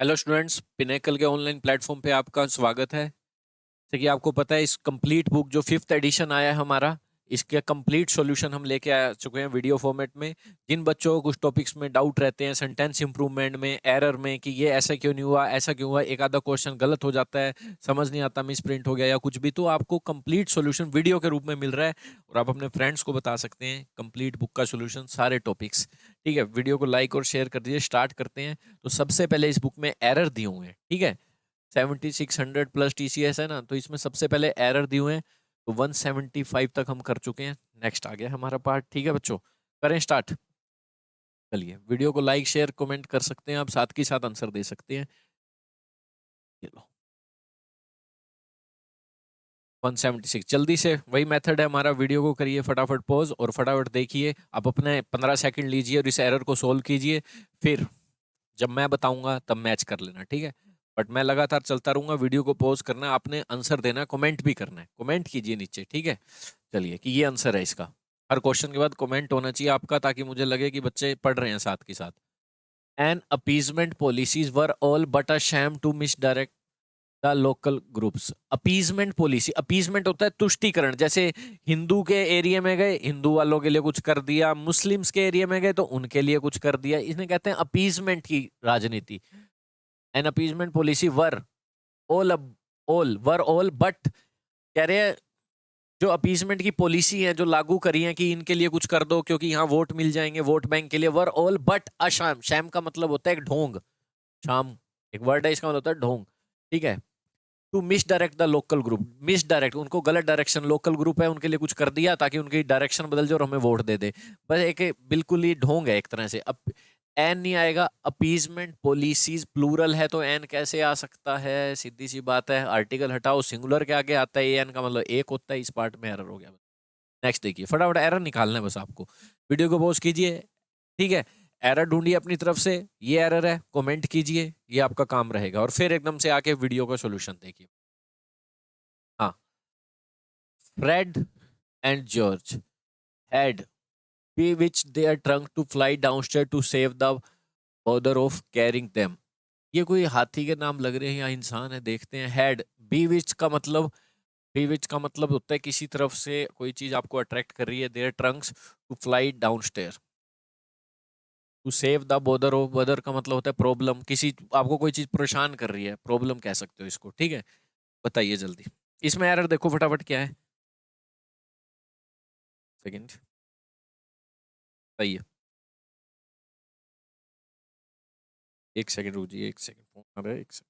Hello students, pinnacle के online platform पे आपका स्वागत है। जैसे कि आपको पता है, इस कंप्लीट बुक जो फिफ्थ एडिशन आया है हमारा, इसके कंप्लीट सॉल्यूशन हम लेके आ चुके हैं वीडियो फॉर्मेट में। जिन बच्चों को कुछ टॉपिक्स में डाउट रहते हैं, सेंटेंस इंप्रूवमेंट में, एरर में, कि ये ऐसा क्यों नहीं हुआ, ऐसा क्यों हुआ, एक आधा क्वेश्चन गलत हो जाता है, समझ नहीं आता, मिस प्रिंट हो गया या कुछ भी, तो आपको कंप्लीट सॉल्यूशन वीडियो के रूप में मिल रहा है और आप अपने फ्रेंड्स को बता सकते हैं कंप्लीट बुक का सॉल्यूशन, सारे टॉपिक्स। ठीक है, वीडियो को लाइक और शेयर कर दीजिए। स्टार्ट करते हैं। तो सबसे पहले इस बुक में एरर दिए हुए हैं। ठीक है, 7600 प्लस टीसीएस है ना, तो इसमें सबसे पहले एरर दिए हुए हैं। तो 175 तक हम कर चुके हैं। नेक्स्ट आ गया हमारा पार्ट। ठीक है बच्चों, करें स्टार्ट। चलिए, वीडियो को लाइक शेयर कमेंट कर सकते हैं आप, साथ के साथ आंसर दे सकते हैं। ये लो 176। जल्दी से वही मेथड है हमारा, वीडियो को करिए फटाफट पॉज और फटाफट देखिए। आप अपने 15 सेकंड लीजिए और इस एरर को सोल्व कीजिए। फिर जब मैं बताऊंगा तब मैच कर लेना। ठीक है, बट मैं लगातार चलता रहूंगा। वीडियो को पॉज करना है, आपने आंसर देना है, कमेंट भी करना है, कमेंट कीजिए नीचे। ठीक है, चलिए कि ये आंसर है इसका। हर क्वेश्चन के बाद कमेंट होना चाहिए आपका, ताकि मुझे लगे कि बच्चे पढ़ रहे हैं साथ के साथ। An appeasement policies were all but a sham to misdirect the local groups. Appeasement policy, appeasement होता है तुष्टीकरण। जैसे हिंदू के एरिया में गए, हिंदू वालों के लिए कुछ कर दिया, मुस्लिम्स के एरिया में गए तो उनके लिए कुछ कर दिया। इसने कहते हैं अपीजमेंट की राजनीति। An appeasement policy were all all were all but, कह रहे हैं जो अपीजमेंट की पॉलिसी है जो लागू करी है कि इनके लिए कुछ कर दो क्योंकि यहाँ वोट मिल जाएंगे, वोट बैंक के लिए, वर ऑल बट अशाम। शैम का मतलब होता है एक ढोंग। शाम एक वर्ड है, इसका मतलब होता है ढोंग। ठीक है, to misdirect the local group. Misdirect, उनको गलत डायरेक्शन, लोकल ग्रुप है उनके लिए कुछ कर दिया ताकि उनकी डायरेक्शन बदल जाए और हमें वोट दे दे। बस एक बिल्कुल ही ढोंग है एक तरह से। अब एन नहीं आएगा। अपीजमेंट पॉलिसीज प्लूरल है तो एन कैसे आ सकता है? सीधी सी बात है, आर्टिकल हटाओ, सिंगुलर के आगे आता है एन का मतलब एक होता है। इस पार्ट में एरर हो गया। नेक्स्ट देखिए, फटाफट एरर निकालना है बस आपको। वीडियो को पॉज कीजिए। ठीक है, एरर ढूंढिए अपनी तरफ से। ये एरर है, कमेंट कीजिए, ये आपका काम रहेगा। और फिर एकदम से आके वीडियो का सॉल्यूशन देखिए। हाँ, Fred and George had bewitched their trunk to fly downstairs to save the bother of carrying them। ये कोई हाथी के नाम लग रहे हैं या इंसान है, देखते हैं। हैड, bewitched का मतलब, bewitched का मतलब होता है किसी तरफ से कोई चीज आपको अट्रैक्ट कर रही है। Their trunks to fly downstair to save the bother of, bother का मतलब होता है प्रॉब्लम। किसी आपको कोई चीज परेशान कर रही है, प्रॉब्लम कह सकते हो इसको। ठीक है, बताइए जल्दी। इसमें एरर देखो फटाफट क्या है। सेकंड, बताइए। एक सेकंड रुकिए, एक सेकंड, फोन आ रहा है, एक सेकंड।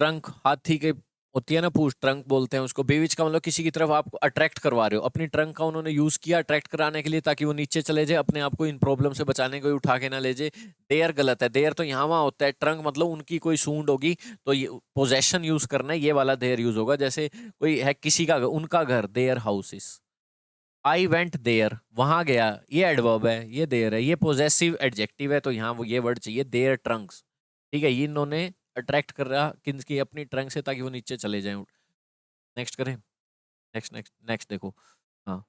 ट्रंक हाथी के होती है ना पूछ, ट्रंक बोलते हैं उसको। बेविच का मतलब किसी की तरफ आप अट्रैक्ट करवा रहे हो। अपनी ट्रंक का उन्होंने यूज किया अट्रैक्ट कराने के लिए, ताकि वो नीचे चले जाए, अपने आप को इन प्रॉब्लम से बचाने को उठा के ना ले जाए। देयर गलत है। देयर तो यहाँ वहां होता है। ट्रंक मतलब उनकी कोई सूंड होगी, तो ये पोजेशन यूज करना है, ये वाला देयर यूज होगा। जैसे कोई है किसी का उनका घर, their houses. I went there, वहां गया, ये एडवर्ब है, ये देयर है, ये पोजेसिव एडजेक्टिव है, तो यहाँ वो ये वर्ड चाहिए, देयर ट्रंक्स। ठीक है, ये इन्होंने अट्रैक्ट कर रहा किनकी, अपनी ट्रंक से, ताकि वो नीचे चले जाएं। नेक्स्ट करें। नेक्स्ट नेक्स्ट नेक्स्ट देखो। हाँ,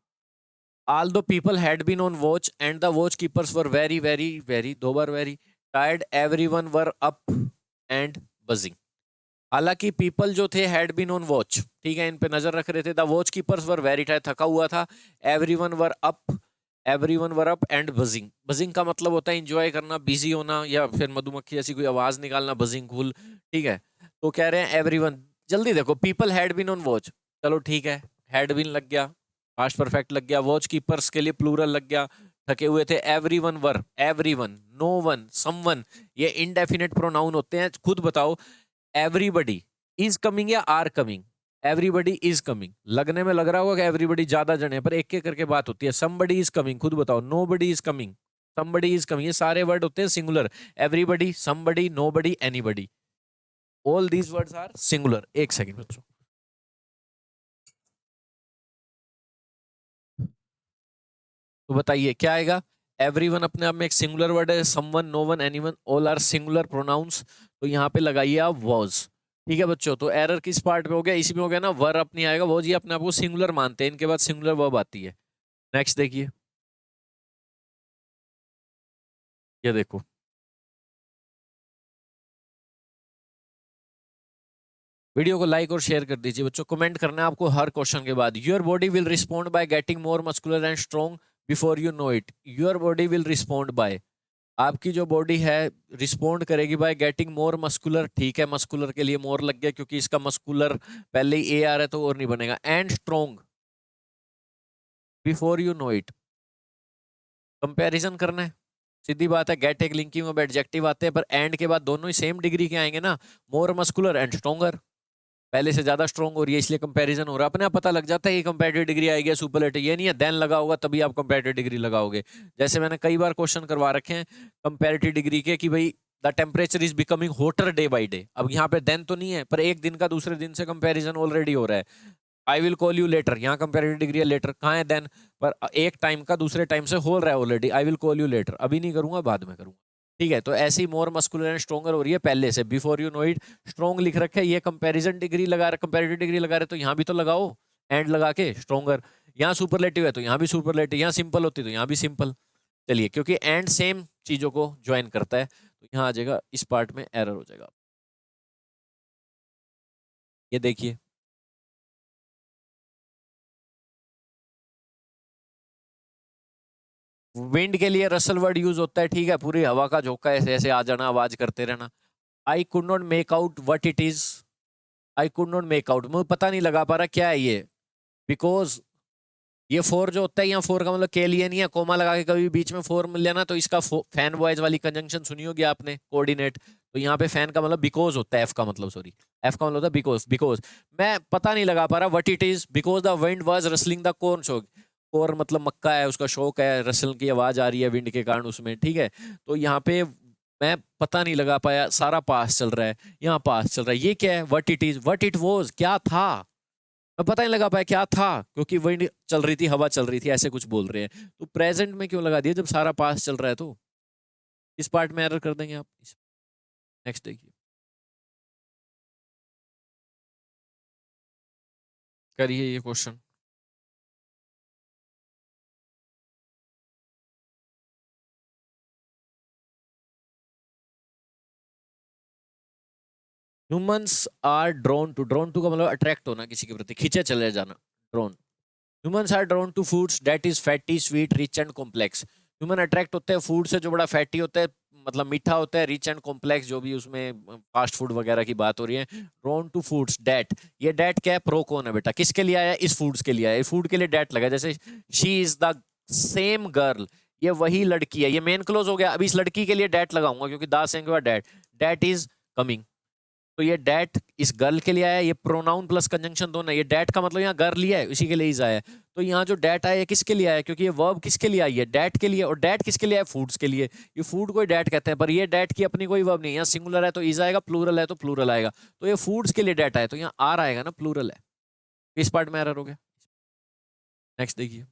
all the people had been on watch and the watch keepers were very very very, दो बार very tired, everyone were up and buzzing. हालांकि पीपल जो थे हैड बीन ऑन वॉच, ठीक है, इन पे नजर रख रहे थे। The watch keepers were very tired, थका हुआ था। Everyone were up, everyone were up and buzzing. Buzzing का मतलब होता है इंजॉय करना, बिजी होना, या फिर मधुमक्खी जैसी कोई आवाज निकालना, बजिंग फुल। ठीक है, तो कह रहे हैं एवरीवन। जल्दी देखो, people had been on watch, चलो ठीक है, हैड बीन लग गया, पास्ट परफेक्ट लग गया। वॉच कीपर्स के लिए प्लूरल लग गया, थके हुए थे। Everyone were, everyone, no one, someone, ये इनडेफिनेट प्रोनाउन होते हैं। खुद बताओ, एवरीबडी इज कमिंग या are coming? Everybody is coming. लगने में लग रहा होगा कि एवरीबडी ज्यादा जने, पर एक एक करके बात होती है। समबडी इज कमिंग, खुद बताओ। Nobody is coming, somebody is coming, ये सारे वर्ड होते हैं singular. Everybody, somebody, nobody, anybody, all these words are singular. एक सेकंड बच्चों, तो बताइए क्या आएगा। एवरीवन अपने आप में एक सिंगुलर वर्ड है। Someone, no one, anyone, all are singular pronouns. तो यहाँ पे लगाइए आप वॉज। ठीक है बच्चों, तो एरर किस पार्ट में हो गया, इसी में हो गया ना, वर्ब नहीं आएगा, वो जी अपने आप को सिंगुलर मानते हैं, इनके बाद सिंगुलर वर्ब आती है। नेक्स्ट देखिए, ये देखो, वीडियो को लाइक और शेयर कर दीजिए बच्चों। कमेंट करना है आपको हर क्वेश्चन के बाद। Your body will respond by getting more muscular and strong before you know it. Your body will respond by, आपकी जो बॉडी है रिस्पॉन्ड करेगी बाय गेटिंग मोर मस्कुलर। ठीक है, मस्कुलर के लिए मोर लग गया क्योंकि इसका मस्कुलर पहले ही ए आ रहा है तो और नहीं बनेगा। And strong before you know it, comparison करना है, सीधी बात है। गेट एक लिंकिंग अब एडजेक्टिव आते हैं, पर एंड के बाद दोनों ही सेम डिग्री के आएंगे ना, मोर मस्कुलर एंड स्ट्रॉन्गर, पहले से ज्यादा स्ट्रॉन्ग हो रही है इसलिए कंपैरिजन हो रहा है। अपने आप पता लग जाता है कि कंपैरेटिव डिग्री आएगी सुपरलेटिव, ये नहीं है देन लगा होगा तभी आप कंपैरेटिव डिग्री लगाओगे। जैसे मैंने कई बार क्वेश्चन करवा रखे हैं कंपैरेटिव डिग्री के कि भाई the temperature is becoming voter day by day. अब यहाँ पे देन तो नहीं है, पर एक दिन का दूसरे दिन से कंपैरिजन ऑलरेडी हो रहा है। I will call you later, यहाँ कंपैरेटिव डिग्री है लेटर, कहाँ है देन, पर एक टाइम का दूसरे टाइम से हो रहा है already. I will call you later, अभी नहीं करूंगा बाद में करूंगा। ठीक है, तो ऐसे ही मोर मस्कुलर एंड स्ट्रॉन्गर हो रही है पहले से, before you know it. Strong लिख रखे है, ये कंपैरिजन डिग्री लगा रहे, कंपैरेटिव डिग्री लगा रहे, तो यहाँ भी तो लगाओ एंड लगा के स्ट्रॉन्गर। यहाँ सुपरलेटिव है तो यहाँ भी सुपरलेटिव, यहाँ सिंपल होती तो यहाँ भी सिंपल। चलिए, क्योंकि एंड सेम चीजों को ज्वाइन करता है तो यहाँ आ जाएगा, इस पार्ट में एरर हो जाएगा। ये देखिए, विंड के लिए रसल वर्ड यूज होता है। ठीक है, पूरी हवा का झोंका ऐसे ऐसे आ जाना, आवाज करते रहना। I could not make out what it is, I could not make out, मुझे पता नहीं लगा पा रहा क्या है ये। बिकॉज ये फोर जो होता है, यहाँ फोर का मतलब के लिए नहीं है, कोमा लगा के कभी बीच में फोर मिल जाना तो इसका फैन बॉयज वाली कंजंक्शन सुनी होगी आपने, कोऑर्डिनेट। तो यहाँ पे फैन का मतलब बिकॉज होता है, एफ का मतलब, सॉरी, एफ का मतलब होता है बिकॉज। बिकॉज मैं पता नहीं लगा पा रहा what it is, because the wind was rustling the corn शोक। कॉर्न मतलब मक्का है, उसका शौक है, रसल की आवाज आ रही है विंड के कारण उसमें। ठीक है, तो यहाँ पे मैं पता नहीं लगा पाया, सारा पास चल रहा है, यहाँ पास चल रहा है, ये क्या है, what it is, what it was, क्या था, मैं पता नहीं लगा पाया क्या था, क्योंकि विंड चल रही थी, हवा चल रही थी, ऐसे कुछ बोल रहे हैं। तो प्रेजेंट में क्यों लगा दिया जब सारा पास चल रहा है, तो इस पार्ट में एरर कर देंगे आप। नेक्स्ट देखिए, करिए ये question. Humans are drawn to, drawn to का मतलब अट्रैक्ट होना किसी के प्रति, खींचे चले जाना, drawn. Humans are drawn to foods that is fatty, sweet, rich and complex. Human attract होते हैं फूड से जो बड़ा फैटी होता है, मतलब मीठा होता है, रिच एंड कॉम्प्लेक्स, जो भी उसमें फास्ट फूड वगैरह की बात हो रही है। ड्रोन टू फूड्स डैट, ये डैट क्या है, प्रो कौन है बेटा, किसके लिए आया, इस फूड्स के लिए आया, इस फूड के लिए डैट लगा। जैसे she is the same girl, ये वही लड़की है, ये मेन क्लोज हो गया। अभी इस लड़की के लिए डैट लगाऊंगा क्योंकि दा say that, that is coming. तो ये डैट इस गर्ल के लिए आया, ये प्रोनाउन प्लस कंजंक्शन दोनों है। ये डैट का मतलब यहाँ गर्ल लिया है, इसी के लिए इज आया है। तो यहाँ जो डैट आया है किसके लिए आया, क्योंकि ये वर्ब किसके लिए आई है, डैट के लिए। और डैट किसके लिए आया, फूड्स के लिए। ये फूड को डैट कहते हैं, पर ये डैट की अपनी कोई वर्ब नहीं है। यहाँ सिंगुलर है तो इज आएगा, प्लूरल है तो प्लूरल आएगा। तो ये फूड्स के लिए डैट आया, तो यहाँ आर आएगा ना, प्लूरल है। इस पार्ट में एरर हो गया। नेक्स्ट देखिए,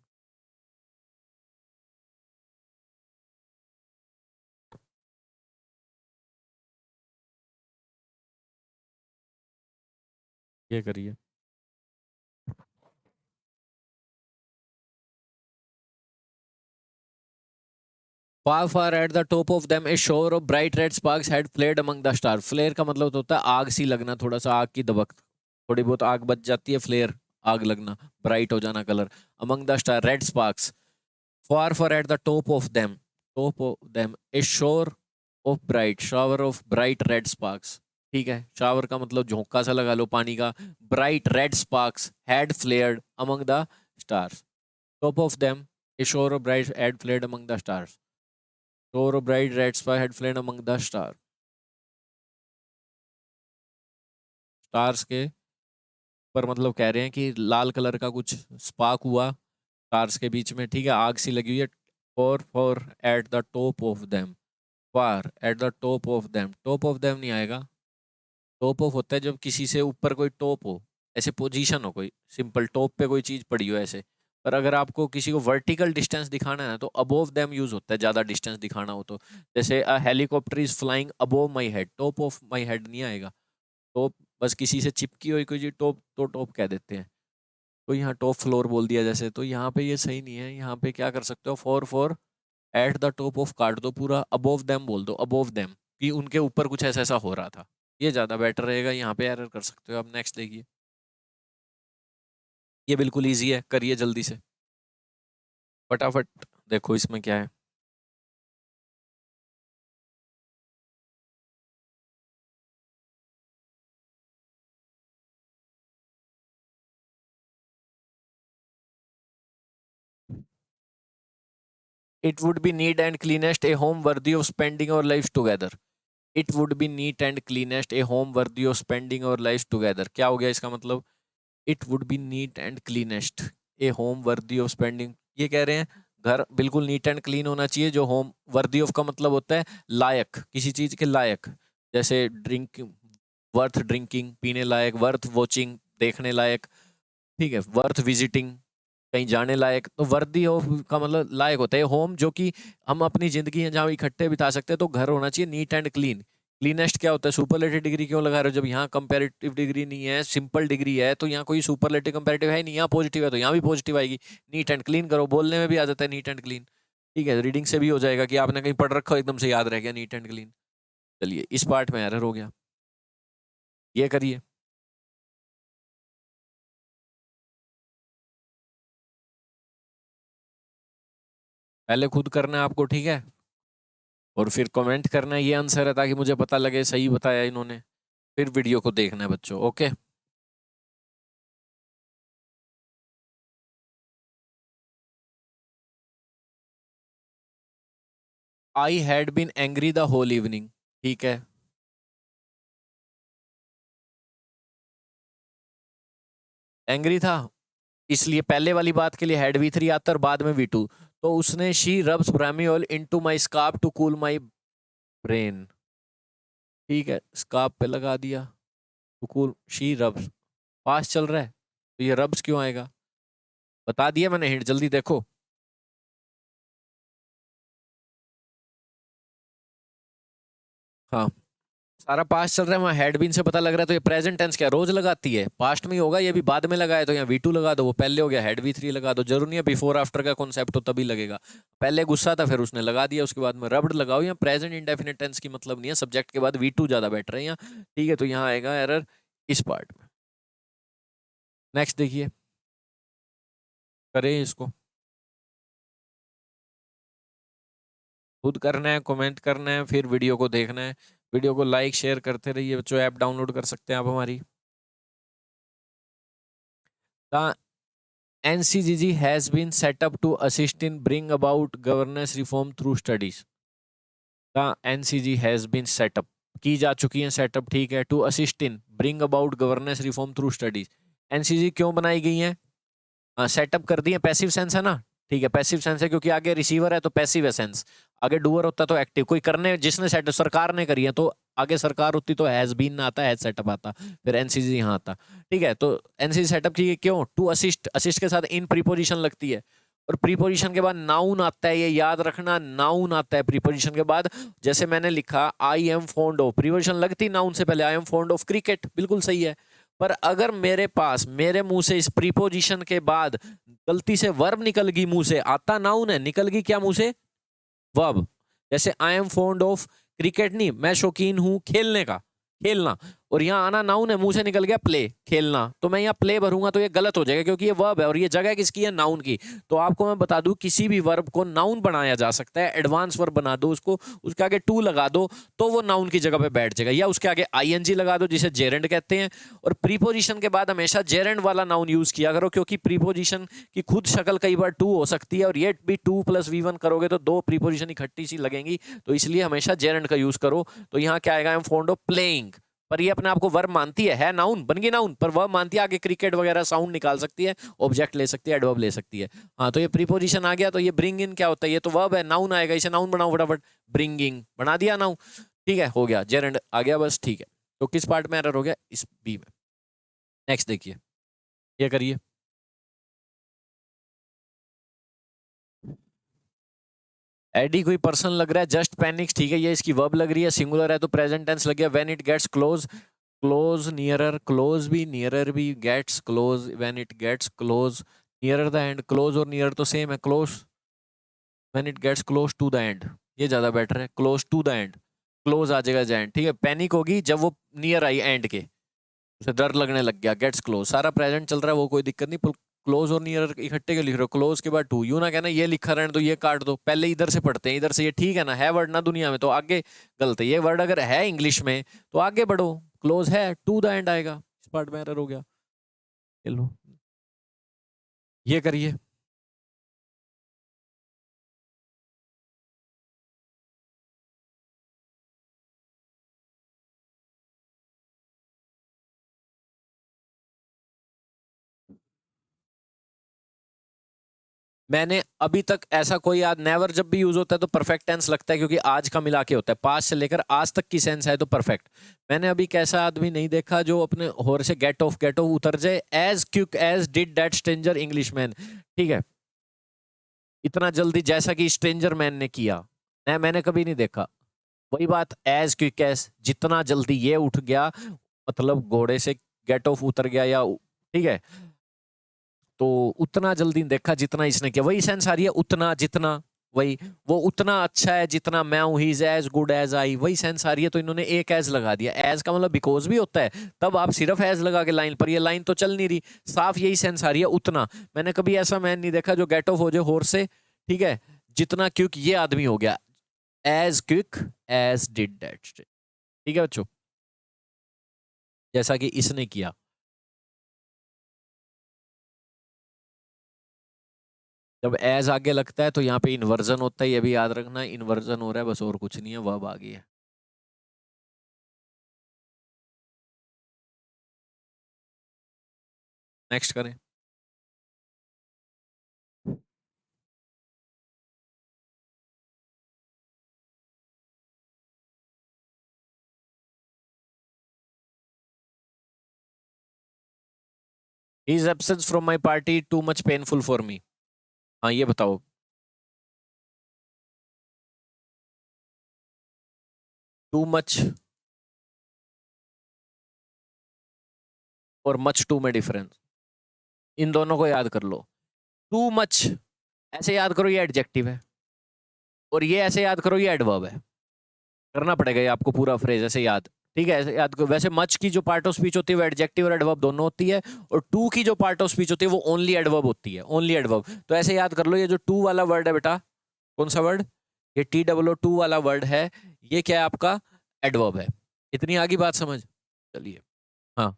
ये करिए। Far far at the top of them a shower of bright red sparks had flared among the stars. Flare का मतलब होता है आग सी लगना, थोड़ा सा आग की दबक, थोड़ी बहुत आग बच जाती है, फ्लेयर आग लगना, ब्राइट हो जाना colour. among the star red sparks, far far at the top of them a shower of bright, shower of bright red sparks। ठीक है, शावर का मतलब झोंका सा लगा लो पानी का। Bright red sparks had flared among the stars, top of them a shower of bright had flared among the stars, shower of bright red spark had flame among the star। Stars के पर मतलब कह रहे हैं कि लाल colour का कुछ spark हुआ स्टार्स के बीच में। ठीक है, आग सी लगी हुई है। For for at the top of them, far at the top of them, top of them नहीं आएगा। टॉप ऑफ होता है जब किसी से ऊपर कोई टॉप हो, ऐसे पोजीशन हो, कोई सिंपल टॉप पे कोई चीज पड़ी हो ऐसे। पर अगर आपको किसी को वर्टिकल डिस्टेंस दिखाना है तो अबोव देम यूज होता है, ज्यादा डिस्टेंस दिखाना हो तो। जैसे a helicopter is flying above my head, top of my head नहीं आएगा। टॉप बस किसी से चिपकी हुई कोई चीज टॉप तो टॉप कह देते हैं। तो यहाँ टॉप फ्लोर बोल दिया जैसे, तो यहाँ पे ये सही नहीं है। यहाँ पे क्या कर सकते हो, for at the top of काट दो पूरा, अबोव देम बोल दो, अबोव देम, कि उनके ऊपर कुछ ऐसा ऐसा हो रहा था। ये ज्यादा बेटर रहेगा, यहाँ पे एरर कर सकते हो। अब नेक्स्ट देखिए, ये बिल्कुल ईजी है, करिए जल्दी से फटाफट। देखो इसमें क्या है, it would be neat and cleanest a home worthy of spending our life together. It would be neat and cleanest a home worthy of spending our life together. क्या हो गया इसका मतलब, it would be neat and cleanest a home worthy of spending. ये कह रहे हैं घर बिल्कुल नीट एंड क्लीन होना चाहिए। जो होम वर्दी ऑफ का मतलब होता है लायक, किसी चीज के लायक, जैसे ड्रिंक, वर्थ ड्रिंकिंग, पीने लायक, वर्थ वॉचिंग, देखने लायक, ठीक है, वर्थ विजिटिंग, कहीं जाने लायक। तो वर्दी ऑफ का मतलब लायक होता है होम, जो कि हम अपनी जिंदगी जहाँ इकट्ठे बिता सकते हैं। तो घर होना चाहिए नीट एंड क्लीन। क्लीनेस्ट क्या होता है, सुपरलेटिव डिग्री क्यों लगा रहे हो जब यहाँ कंपैरेटिव डिग्री नहीं है, सिंपल डिग्री है। तो यहाँ कोई सुपरलेटिव कंपैरेटिव है नहीं, यहाँ पॉजिटिव है तो यहाँ भी पॉजिटिव आएगी। नीट एंड क्लीन करो, बोलने में भी आ जाता है नीट एंड क्लीन। ठीक है, रीडिंग से भी हो जाएगा कि आपने कहीं पढ़ रखा हो, एकदम से याद रह गया नीट एंड क्लीन। चलिए इस पार्ट में एरर हो गया, ये करिए। पहले खुद करना है आपको, ठीक है, और फिर कमेंट करना है ये आंसर है, ताकि मुझे पता लगे सही बताया इन्होंने। फिर वीडियो को देखना है बच्चों, okay. I had been angry the whole evening, ठीक है। एंग्री था, इसलिए पहले वाली बात के लिए हैड V3 आता है और बाद में V2। तो उसने she rubs Brahmi oil into my scarf to cool my brain, ठीक है, स्कार्फ पे लगा दिया टू कूल, शी रब्स, पास चल रहा है तो ये रब्स क्यों आएगा, बता दिया मैंने हिंट, जल्दी देखो। हाँ, सारा पास्ट चल रहा है, वहाँ हैड बीन से पता लग रहा है, तो ये प्रेजेंट टेंस क्या रोज लगाती है, पास्ट में ही होगा, ये भी बाद में लगाया तो यहाँ V2 लगा दो, वो पहले हो गया हैड V3 लगा दो। जरूरी नहीं है बिफोर आफ्टर का कॉन्सेप्ट हो तभी लगेगा। पहले गुस्सा था फिर उसने लगा दिया, उसके बाद में रब्ड लगाओ। यहाँ प्रेजेंट इंडेफिनिट टेंस की मतलब नहीं है, सब्जेक्ट के बाद V2 ज्यादा बेटर है यहाँ, ठीक है। तो यहाँ आएगा एरर इस पार्ट में। नेक्स्ट देखिए, करें इसको, खुद करना है, कमेंट करना है, फिर वीडियो को देखना है। वीडियो को लाइक शेयर करते रहिए बच्चों, ऐप डाउनलोड कर सकते हैं आप हमारी। The NCGG has been set up to assist in bring about governance reform through studies. The NCG has been set up, की जा चुकी है सेटअप, ठीक है, to assist in bring about governance reform through studies. NCG क्यों बनाई गई है, सेटअप कर दिए, पैसिव सेंस है ना, ठीक है, पैसिव सेंस है क्योंकि आगे रिसीवर है तो पैसिव है सेंस, आगे डूअर होता तो एक्टिव, कोई करने जिसने सेट सरकार ने करी है तो आगे सरकार होती तो हैज बीन ना आता, हैज सेटअप आता, फिर एनसीजी यहाँ आता, ठीक है। तो एनसीजी सेटअप की क्यों, टू असिस्ट, असिस्ट के साथ इन प्रीपोजिशन लगती है, और प्रीपोजिशन के बाद नाउन आता है, ये याद रखना, नाउन आता है प्रीपोजिशन के बाद। जैसे मैंने लिखा I am fond of, preposition लगती नाउन से पहले, I am fond of cricket, बिल्कुल सही है। पर अगर मेरे पास मेरे मुंह से इस प्रीपोजिशन के बाद गलती से वर्ब निकल गई मुंह से, आता नाउन है, निकल गई क्या मुंह से, वर्ब। जैसे I am fond of cricket, नहीं, मैं शौकीन हूं खेलने का, खेलना, और यहाँ आना नाउन है, मुंह से निकल गया प्ले, खेलना, तो मैं यहाँ प्ले भरूंगा तो ये गलत हो जाएगा क्योंकि ये वर्ब है और ये जगह किसकी है, नाउन की। तो आपको मैं बता दूं किसी भी वर्ब को नाउन बनाया जा सकता है, एडवांस वर्ब बना दो उसको, उसके आगे टू लगा दो तो वो नाउन की जगह पे बैठ जाएगा, या उसके आगे आईएनजी लगा दो जिसे जेरेंड कहते हैं। और प्रीपोजिशन के बाद हमेशा जेरेंड वाला नाउन यूज किया करो, क्योंकि प्रीपोजिशन की खुद शक्ल कई बार टू हो सकती है, और ये भी 2+V1 करोगे तो दो प्रीपोजिशन इकट्ठी सी लगेंगी, तो इसलिए हमेशा जेरेंड का यूज करो। तो यहाँ क्या आएगा, I am fond of playing, पर ये अपने आप को वर्ब मानती है नाउन बन गई नाउन, पर वर्ब मानती है, आगे क्रिकेट वगैरह साउंड निकाल सकती है, ऑब्जेक्ट ले सकती है, एडवर्ब ले सकती है। हाँ, तो ये प्रीपोजिशन आ गया, तो ये ब्रिंग इन क्या होता है, ये तो वर्ब है, नाउन आएगा, इसे नाउन बनाओ फटाफट, ब्रिंगिंग बना दिया नाउन, ठीक है, हो गया, जेरेंड आ गया, बस ठीक है। तो किस पार्ट में एरर हो गया, इस बी में। नेक्स्ट देखिए, ये करिए, एडी कोई पर्सन लग रहा है, जस्ट पैनिक्स, ठीक है, ये इसकी वर्ब लग रही है, सिंगुलर है तो प्रेजेंट टेंस लग गया, when it gets close close nearer भी gets close when it gets close nearer the end close और नियर तो सेम है close when it gets close to the end ये ज्यादा बेटर है close to the end close आ जाएगा and ठीक है पैनिक होगी जब वो नियर आई एंड के उसे डर लगने लग गया गेट्स क्लोज सारा प्रेजेंट चल रहा है वो कोई दिक्कत नहीं क्लोज और नियर इकट्ठे के लिख रहे हो क्लोज के बाद टू यू ना कहना ये लिखा रहने तो ये काट दो पहले इधर से पढ़ते हैं इधर से ये ठीक है ना है वर्ड ना दुनिया में तो आगे गलत है ये वर्ड अगर है इंग्लिश में तो आगे बढ़ो क्लोज है टू द एंड आएगा इस पार्ट में एरर हो गया लो ये करिए मैंने अभी तक ऐसा कोई याद नेवर जब भी यूज होता है तो परफेक्ट टेंस लगता है क्योंकि आज का मिला के होता है पास्ट से लेकर आज तक की सेंस है तो परफेक्ट मैंने अभी कैसा आदमी नहीं देखा जो अपने होर से गेट ऑफ उतर जाए as quick as did that stranger English man ठीक है इतना जल्दी जैसा कि स्ट्रेंजर मैन ने किया मैंने कभी नहीं देखा वही बात एज क्विक एज जितना जल्दी ये उठ गया मतलब घोड़े से गेट ऑफ उतर गया या ठीक है तो उतना जल्दी देखा जितना इसने किया वही सेंस आ रही है उतना जितना वही वो उतना अच्छा है जितना मैं हूं he is as good as I वही सेंस आ रही है तो इन्होंने एक एज लगा दिया एज का मतलब बिकॉज भी होता है तब आप सिर्फ एज लगा के लाइन पर ये लाइन तो चल नहीं रही साफ यही सेंस आ रही है उतना मैंने कभी ऐसा मैन नहीं देखा जो गेट ऑफ हो जाए होर से ठीक है जितना क्विक ये आदमी हो गया as quick as did that ठीक है बच्चों जैसा कि इसने किया जब एज आगे लगता है तो यहाँ पे इन्वर्जन होता है ये भी याद रखना इन्वर्जन हो रहा है बस और कुछ नहीं है वर्ब आ गई है नेक्स्ट करें His absence from my party too much painful for me हाँ ये बताओ टू मच और मच टू में डिफरेंस इन दोनों को याद कर लो टू मच ऐसे याद करो ये एडजेक्टिव है और ये ऐसे याद करो ये एडवर्ब है करना पड़ेगा ये आपको पूरा फ्रेज ऐसे याद ठीक है ऐसे याद करो वैसे मच की जो पार्ट ऑफ स्पीच होती है वो एडजेक्टिव और एडवर्ब दोनों होती है और टू की जो पार्ट ऑफ स्पीच होती है वो ओनली एडवर्ब होती है ओनली एडवर्ब तो ऐसे याद कर लो ये जो टू वाला वर्ड है बेटा कौन सा वर्ड ये TOO2 वाला वर्ड है ये क्या है आपका एडवर्ब है इतनी आगे बात समझ चलिए हाँ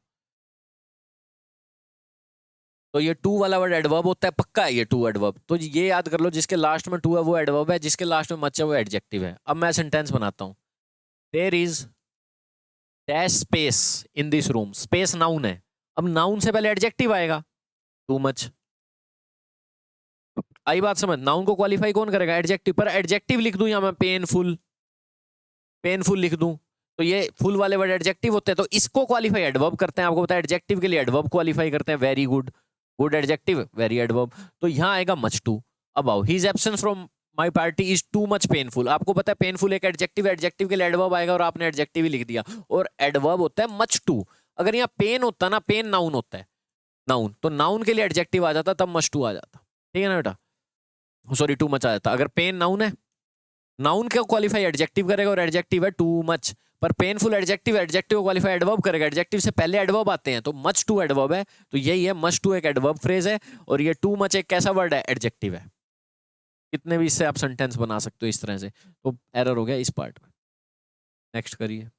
तो ये टू वाला वर्ड एडवर्ब होता है पक्का है ये टू एडवर्ब तो ये याद कर लो जिसके लास्ट में टू है वो एडवर्ब है जिसके लास्ट में मच है वो एडजेक्टिव है अब मैं सेंटेंस बनाता हूँ there is dash space in this room space noun है अब नाउन से पहले एडजेक्टिव आएगा टू मच आई बात समझ नाउन को क्वालिफाई कौन करेगा एडजेक्टिव पर एडजेक्टिव लिख दूं या मैं पेनफुल लिख दूं तो ये फुल वाले वर्ड एडजेक्टिव होते हैं तो इसको क्वालिफाई एडवर्ब करते हैं आपको पता है एडजेक्टिव के लिए एडवर्ब क्वालिफाई करते हैं very good good adjective very adverb तो यहाँ आएगा मच टू अब आओ his absence from my party is too much painful आपको पता है पेनफुल एक एडजेक्टिव के लिए एडवर्ब आएगा और आपने एडजेक्टिव ही लिख दिया और एडवर्ब होता है मच टू अगर यहाँ पेन होता ना पेन नाउन होता है नाउन तो नाउन के लिए एडजेक्टिव आ जाता तब मच टू आ जाता ठीक है ना बेटा सॉरी टू मच आ जाता अगर पेन नाउन है नाउन क्या क्वालिफाई एडजेक्टिव करेगा और एडजेक्टिव है टू मच पर पेनफुल एडजेक्टिव को क्वालिफाई एडवर्ब करेगा एडजेक्टिव से पहले एडवर्ब आते हैं तो मच टू एडवर्ब है तो यही है मच टू एक एडवर्ब फ्रेज है और ये टू मच एक कैसा वर्ड है एडजेक्टिव है कितने भी इससे आप सेंटेंस बना सकते हो इस तरह से तो एरर हो गया इस पार्ट में नेक्स्ट करिए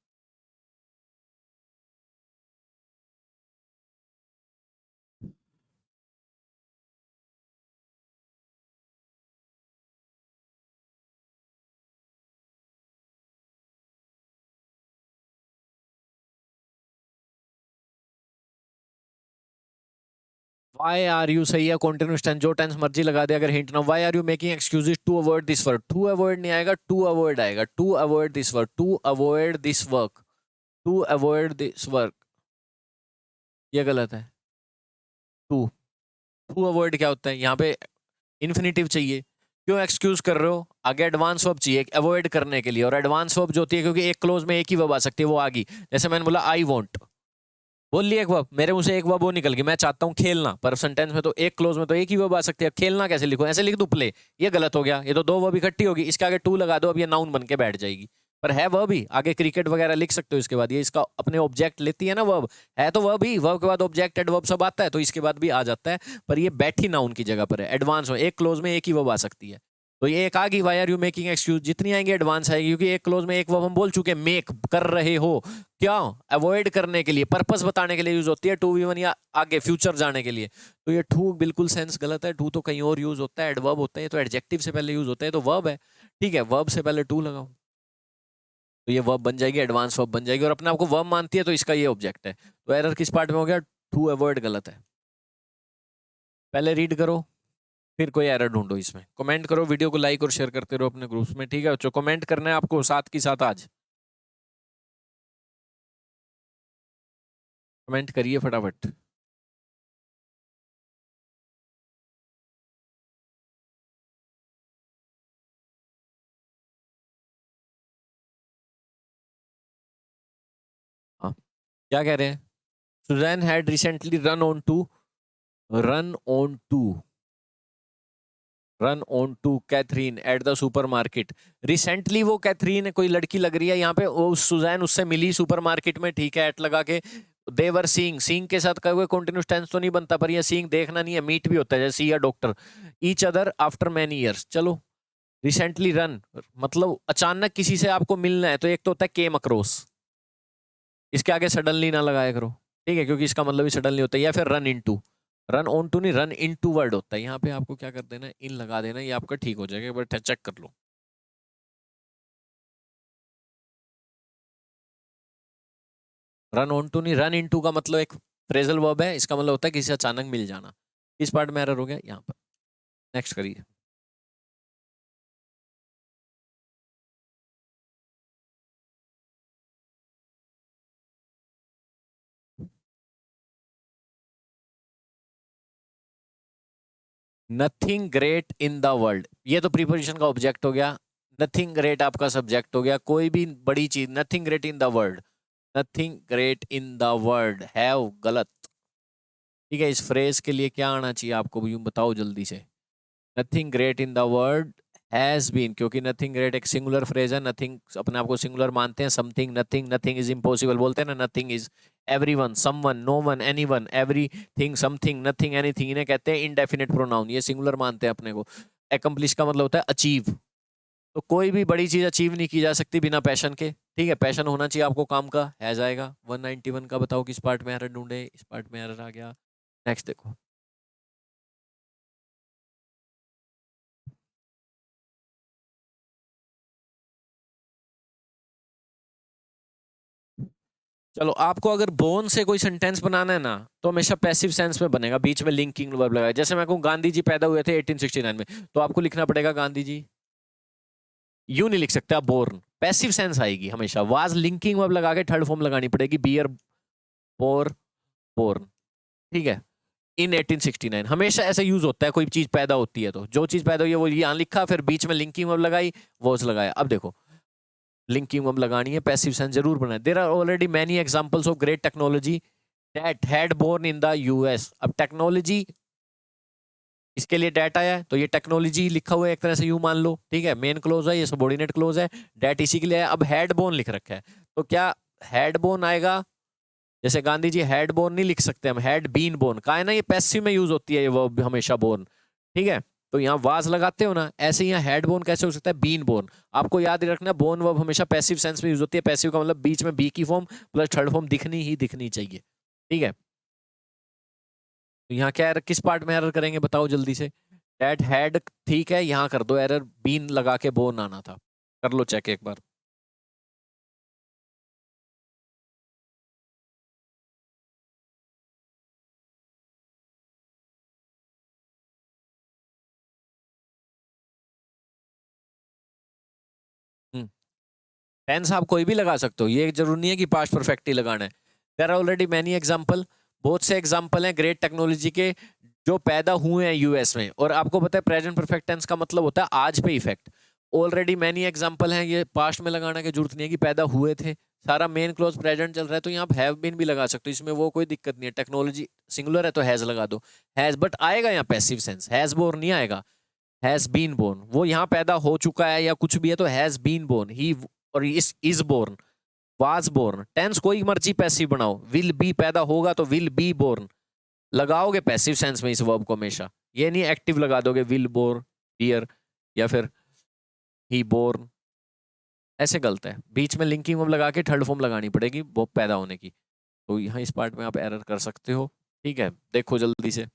Why are you सही है continuous tense जो टेंस मर्जी लगा दे अगर हिंट ना Why are you making excuses to avoid this work to avoid नहीं आएगा to avoid आएगा to avoid this work to avoid this work to avoid this work ये गलत है to avoid क्या होता है यहाँ पे इन्फिनिटिव चाहिए क्यों एक्सक्यूज कर रहे हो आगे एडवांस वर्ब चाहिए अवॉइड करने के लिए और एडवांस वर्ब जो होती है क्योंकि एक क्लोज में एक ही वर्ब आ सकती है वो आ गई जैसे मैंने बोला आई वॉन्ट बोल लिया एक वर्ब, मेरे मुंह से एक वर्ब वो निकल गई, मैं चाहता हूँ खेलना, पर सेंटेंस में तो एक क्लोज में तो एक ही वर्ब आ सकती है। खेलना कैसे लिखूं, ऐसे लिख दूं प्ले, ये गलत हो गया, ये तो दो वर्ब इकट्ठी होगी, इसके आगे टू लगा दो, अब ये नाउन बन के बैठ जाएगी। पर है वर्ब ही, आगे क्रिकेट वगैरह लिख सकते हो इसके बाद, ये इसका अपने ऑब्जेक्ट लेती है ना वर्ब, है तो वर्ब ही, वर्ब के बाद ऑब्जेक्ट एडवर्ब सब आता है, तो इसके बाद भी आ जाता है, पर ये बैठी नाउन की जगह पर है, एडवांस हो, एक क्लोज में एक ही वर्ब आ सकती है। तो ये एक आ गई, why are you making excuse, जितनी आएंगे एडवांस आएगी, क्योंकि एक क्लोज में एक वर्ब हम बोल चुके हैं, मेक कर रहे हो, क्या अवॉइड करने के लिए, पर्पस बताने के लिए यूज होती है, टू वी वन या आगे फ्यूचर जाने के लिए। तो ये टू बिल्कुल सेंस गलत है, टू तो कहीं और यूज होता है, एडवर्ब होता है, तो एडजेक्टिव से पहले यूज होता है, तो वर्ब है, ठीक है, वर्ब से पहले टू लगाओ, तो ये वर्ब बन जाएगी, एडवांस वर्ब बन जाएगी, और अपने आपको वर्ब मानती है, तो इसका ये ऑब्जेक्ट है। तो एरर किस पार्ट में हो गया, टू अवॉइड गलत है। पहले रीड करो, फिर कोई एरर ढूंढो इसमें, कमेंट करो, वीडियो को लाइक और शेयर करते रहो अपने ग्रुप्स में, ठीक है बच्चों, कमेंट करना है आपको साथ की साथ, आज कमेंट करिए फटाफट। हाँ, क्या कह रहे हैं, Susan had recently run on to run on to Catherine at the supermarket. Recently वो कैथरीन कोई लड़की लग रही है यहाँ पे, वो सुजैन उससे मिली सुपरमार्केट में, ठीक है, एट लगा के, देवर सीइंग, सीइंग के साथ कहे कंटिन्यूस टेंस तो नहीं बनता, पर ये सीइंग देखना नहीं है, मीट भी होता है, जैसे सी या doctor, each other after many years. चलो, रिसेंटली रन मतलब अचानक किसी से आपको मिलना है, तो एक तो होता है केम अक्रॉस, इसके आगे सडनली ना लगाया करो, ठीक है, क्योंकि इसका मतलब ही सडनली होता है, या फिर run into, run on to नहीं, रन इनटू वर्ड होता है, यहाँ पे आपको क्या कर देना, इन लगा देना, ये आपका ठीक हो जाएगा, बट चेक कर लो। रन ऑन टू नहीं, रन इनटू का मतलब एक फ्रेजल वर्ब है, इसका मतलब होता है किसी से अचानक मिल जाना। इस पार्ट में एरर हो गया यहाँ पर, नेक्स्ट करिए। Nothing great in the world, ये तो प्रीपोजिशन का ऑब्जेक्ट हो गया, नथिंग ग्रेट आपका सब्जेक्ट हो गया, कोई भी बड़ी चीज, nothing great in the world, nothing great in the world, have गलत, ठीक है। इस फ्रेज के लिए क्या आना चाहिए आपको, यूं बताओ जल्दी से, nothing great in the world has been, क्योंकि नथिंग ग्रेट एक सिंगुलर फ्रेज है, नथिंग अपने आप को सिंगुलर मानते हैं, something nothing, nothing is impossible बोलते हैं ना, nothing is everyone, someone, no one, anyone, everything, something, nothing, anything, इन्हें कहते हैं इनडेफिनिट प्रोनाउन, ये सिंगुलर मानते हैं अपने को। एकम्प्लिश का मतलब होता है अचीव, तो कोई भी बड़ी चीज अचीव नहीं की जा सकती बिना पैशन के, ठीक है, पैशन होना चाहिए आपको काम का, है जाएगा। 191 का बताओ किस पार्ट में एरर ढूंढे, इस पार्ट में एरर आ गया, नेक्स्ट देखो। चलो, आपको अगर बोन से कोई सेंटेंस बनाना है ना, तो हमेशा पैसिव सेंस में बनेगा, बीच में लिंकिंग वर्ब लगाए, जैसे मैं कहूँ गांधी जी पैदा हुए थे 1869 में, तो आपको लिखना पड़ेगा गांधी जी, यूं नहीं लिख सकते आप बोर्न, पैसिव सेंस आएगी हमेशा, वाज लिंकिंग वर्ब लगा के थर्ड फॉर्म लगानी पड़ेगी, बियर, बोर, बोर्न, ठीक है, इन 1869, हमेशा ऐसा यूज होता है, कोई चीज पैदा होती है तो जो चीज पैदा हुई है वो यहाँ लिखा, फिर बीच में लिंकिंग वर्ब लगाई, वॉज लगाया। अब देखो, लिंकिंग वर्ब लगानी है, पैसिव सेंस जरूर बनाए, there are already many examples of great technology that had born in the US. अब टेक्नोलॉजी, इसके लिए डेट आया है, तो ये टेक्नोलॉजी लिखा हुआ है, एक तरह से यूं मान लो, ठीक है, मेन क्लोज है, ये सबॉर्डिनेट क्लोज है, डेट इसी के लिए है। अब हेड बोन लिख रखा है, तो क्या हेड बोन आएगा, जैसे गांधी जी हेड बोन नहीं लिख सकते हम, हेड बीन बोन का है ना, ये पैसिव में यूज होती है ये वर्ब हमेशा, बोन, ठीक है, तो यहाँ वाज लगाते हो ना, ऐसे यहाँ हेड बोन कैसे हो सकता है, बीन बोन। आपको याद रखना, बोन वर्ब हमेशा पैसिव सेंस में यूज होती है, पैसिव का मतलब बीच में बी की फॉर्म प्लस थर्ड फॉर्म दिखनी ही दिखनी चाहिए, ठीक है। तो यहाँ क्या एरर, किस पार्ट में एरर करेंगे बताओ जल्दी से, डेट हैड, ठीक है, यहाँ कर दो एरर, बीन लगा के बोन आना था, कर लो चेक एक बार। टेंस आप कोई भी लगा सकते हो, ये जरूरी नहीं है कि पास्ट परफेक्ट ही लगाना है, there are already many example, बहुत से एग्जांपल हैं ग्रेट टेक्नोलॉजी के जो पैदा हुए हैं यूएस में, और आपको पता है प्रेजेंट परफेक्ट टेंस का मतलब होता है आज पे इफेक्ट, ऑलरेडी मैनी एग्जांपल हैं, ये पास्ट में लगाना की जरूरत नहीं है कि पैदा हुए थे, सारा मेन क्लोज प्रेजेंट चल रहा है तो यहाँ आप हैव बीन भी लगा सकते हो, इसमें वो कोई दिक्कत नहीं है। टेक्नोलॉजी सिंगुलर है तो हैज लगा दो, हैज, बट आएगा यहाँ पैसिव सेंस, हैज बोर्न नहीं आएगा, हैज बीन बोर्न। वो यहाँ पैदा हो चुका है या कुछ भी है तो हैज बीन बोर्न, ही और is born, was born. Tense कोई मर्जी पैसिव बनाओ, विल बी पैदा होगा तो विल बी बोर्न लगाओगे पैसिव सेंस में इस वर्ब को हमेशा, ये नहीं एक्टिव लगा दोगे विल बोर हियर या फिर ही बोर्न, ऐसे गलत है। बीच में लिंकिंग वर्ब लगा के थर्ड फॉर्म लगानी पड़ेगी वो पैदा होने की, तो यहाँ इस पार्ट में आप एरर कर सकते हो। ठीक है, देखो जल्दी से।